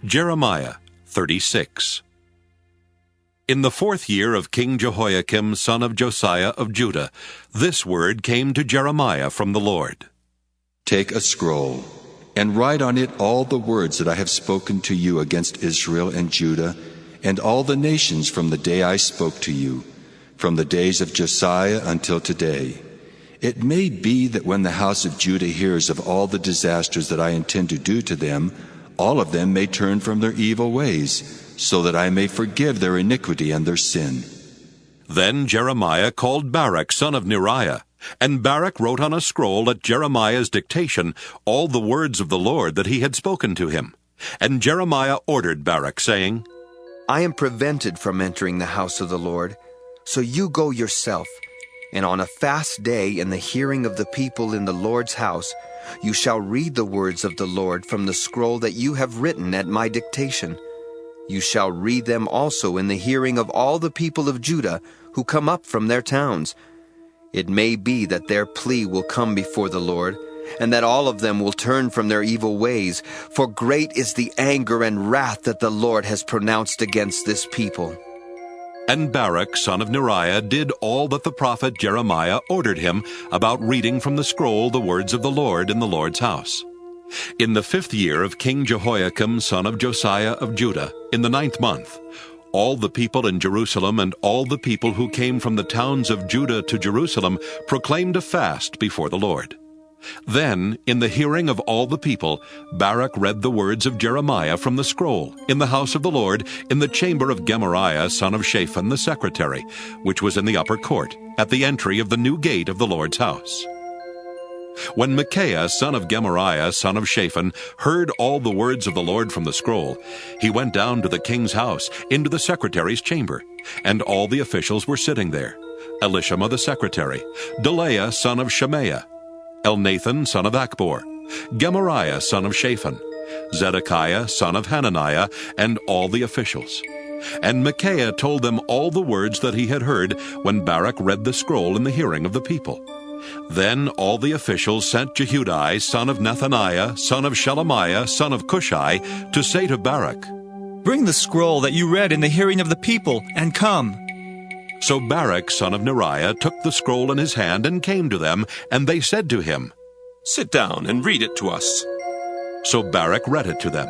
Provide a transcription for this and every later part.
Jeremiah 36. In the 4th year of King Jehoiakim son of Josiah of Judah, this word came to Jeremiah from the Lord. Take a scroll, and write on it all the words that I have spoken to you against Israel and Judah, and all the nations from the day I spoke to you, from the days of Josiah until today. It may be that when the house of Judah hears of all the disasters that I intend to do to them, all of them may turn from their evil ways, so that I may forgive their iniquity and their sin. Then Jeremiah called Baruch son of Neriah, and Baruch wrote on a scroll at Jeremiah's dictation all the words of the Lord that he had spoken to him. And Jeremiah ordered Baruch, saying, I am prevented from entering the house of the Lord, so you go yourself, and on a fast day in the hearing of the people in the Lord's house, you shall read the words of the Lord from the scroll that you have written at my dictation. You shall read them also in the hearing of all the people of Judah who come up from their towns. It may be that their plea will come before the Lord, and that all of them will turn from their evil ways, for great is the anger and wrath that the Lord has pronounced against this people. And Baruch son of Neriah did all that the prophet Jeremiah ordered him about reading from the scroll the words of the Lord in the Lord's house. In the 5th year of King Jehoiakim son of Josiah of Judah, in the 9th month, all the people in Jerusalem and all the people who came from the towns of Judah to Jerusalem proclaimed a fast before the Lord. Then, in the hearing of all the people, Baruch read the words of Jeremiah from the scroll, in the house of the Lord, in the chamber of Gemariah son of Shaphan the secretary, which was in the upper court, at the entry of the new gate of the Lord's house. When Micaiah son of Gemariah son of Shaphan heard all the words of the Lord from the scroll, he went down to the king's house, into the secretary's chamber, and all the officials were sitting there: Elishama the secretary, Delaiah son of Shemaiah, Elnathan son of Akbor, Gemariah son of Shaphan, Zedekiah son of Hananiah, and all the officials. And Micaiah told them all the words that he had heard when Baruch read the scroll in the hearing of the people. Then all the officials sent Jehudi son of Nethaniah, son of Shelemiah, son of Cushai, to say to Baruch, Bring the scroll that you read in the hearing of the people, and come. So Baruch son of Neriah took the scroll in his hand and came to them, and they said to him, Sit down and read it to us. So Baruch read it to them.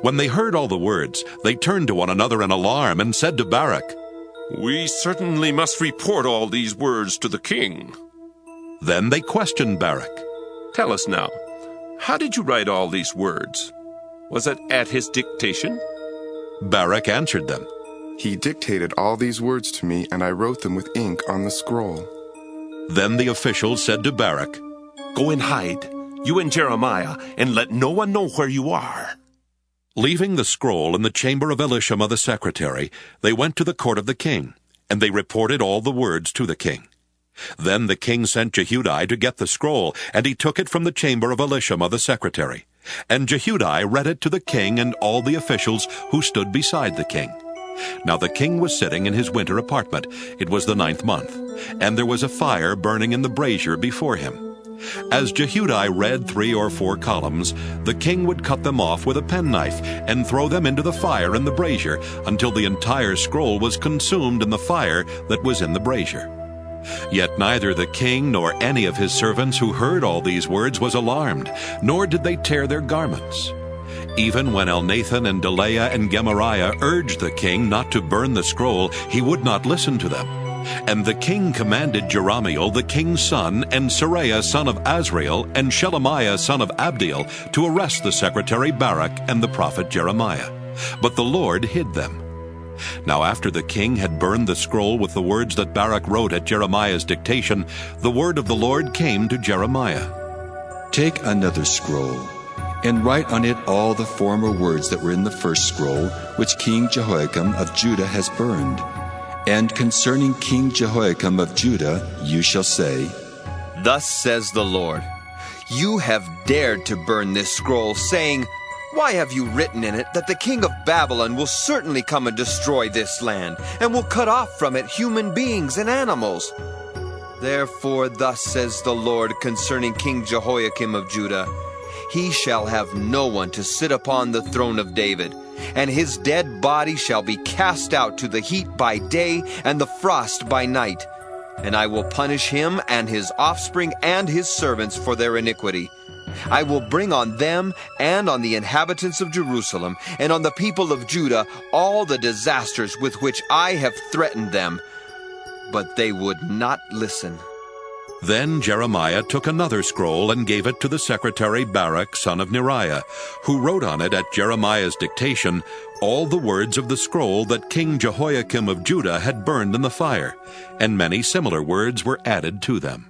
When they heard all the words, they turned to one another in alarm and said to Baruch, We certainly must report all these words to the king. Then they questioned Baruch. Tell us now, how did you write all these words? Was it at his dictation? Baruch answered them, He dictated all these words to me, and I wrote them with ink on the scroll. Then the officials said to Baruch, Go and hide, you and Jeremiah, and let no one know where you are. Leaving the scroll in the chamber of Elishama the secretary, they went to the court of the king, and they reported all the words to the king. Then the king sent Jehudi to get the scroll, and he took it from the chamber of Elishama the secretary. And Jehudi read it to the king and all the officials who stood beside the king. Now the king was sitting in his winter apartment. It was the 9th month, and there was a fire burning in the brazier before him. As Jehudi read 3 or 4 columns, the king would cut them off with a penknife and throw them into the fire in the brazier until the entire scroll was consumed in the fire that was in the brazier. Yet neither the king nor any of his servants who heard all these words was alarmed, nor did they tear their garments. Even when Elnathan and Delaiah and Gemariah urged the king not to burn the scroll, he would not listen to them. And the king commanded Jerahmeel the king's son, and Seraiah son of Azrael, and Shelemiah son of Abdiel to arrest the secretary Baruch and the prophet Jeremiah. But the Lord hid them. Now after the king had burned the scroll with the words that Baruch wrote at Jeremiah's dictation, the word of the Lord came to Jeremiah. Take another scroll, and write on it all the former words that were in the first scroll, which King Jehoiakim of Judah has burned. And concerning King Jehoiakim of Judah, you shall say, Thus says the Lord, You have dared to burn this scroll, saying, Why have you written in it that the king of Babylon will certainly come and destroy this land, and will cut off from it human beings and animals? Therefore thus says the Lord concerning King Jehoiakim of Judah, He shall have no one to sit upon the throne of David, and his dead body shall be cast out to the heat by day and the frost by night. And I will punish him and his offspring and his servants for their iniquity. I will bring on them and on the inhabitants of Jerusalem and on the people of Judah all the disasters with which I have threatened them. But they would not listen. Then Jeremiah took another scroll and gave it to the secretary Baruch, son of Neriah, who wrote on it at Jeremiah's dictation all the words of the scroll that King Jehoiakim of Judah had burned in the fire, and many similar words were added to them.